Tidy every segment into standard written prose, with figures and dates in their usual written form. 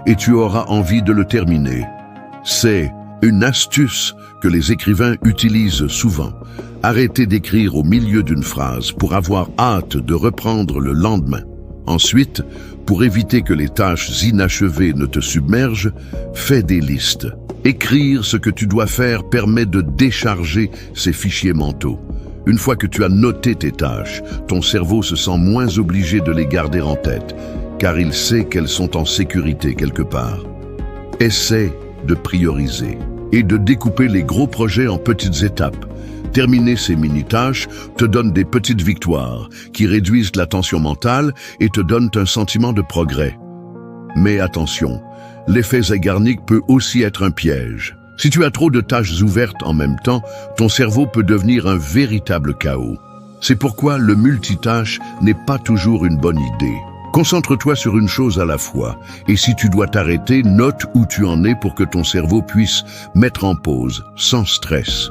et tu auras envie de le terminer. C'est une astuce que les écrivains utilisent souvent. Arrêtez d'écrire au milieu d'une phrase pour avoir hâte de reprendre le lendemain. Ensuite, pour éviter que les tâches inachevées ne te submergent, fais des listes. Écrire ce que tu dois faire permet de décharger ces fichiers mentaux. Une fois que tu as noté tes tâches, ton cerveau se sent moins obligé de les garder en tête, car il sait qu'elles sont en sécurité quelque part. Essaie de prioriser et de découper les gros projets en petites étapes. Terminer ces mini-tâches te donne des petites victoires qui réduisent la tension mentale et te donnent un sentiment de progrès. Mais attention, l'effet Zeigarnik peut aussi être un piège. Si tu as trop de tâches ouvertes en même temps, ton cerveau peut devenir un véritable chaos. C'est pourquoi le multitâche n'est pas toujours une bonne idée. Concentre-toi sur une chose à la fois, et si tu dois t'arrêter, note où tu en es pour que ton cerveau puisse mettre en pause, sans stress.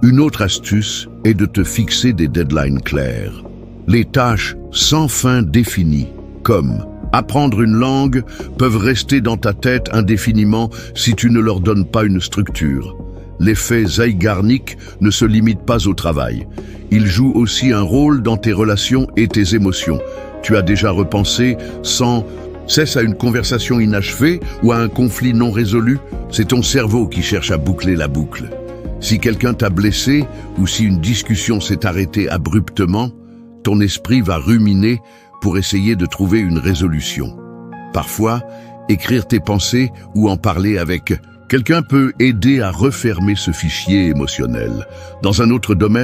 Une autre astuce est de te fixer des deadlines clairs. Les tâches sans fin définies, comme apprendre une langue, peuvent rester dans ta tête indéfiniment si tu ne leur donnes pas une structure. L'effet Zeigarnik ne se limite pas au travail. Il joue aussi un rôle dans tes relations et tes émotions. Tu as déjà repensé sans cesse à une conversation inachevée ou à un conflit non résolu? C'est ton cerveau qui cherche à boucler la boucle. Si quelqu'un t'a blessé ou si une discussion s'est arrêtée abruptement, ton esprit va ruminer pour essayer de trouver une résolution. Parfois, écrire tes pensées ou en parler avec quelqu'un peut aider à refermer ce fichier émotionnel. Dans un autre domaine,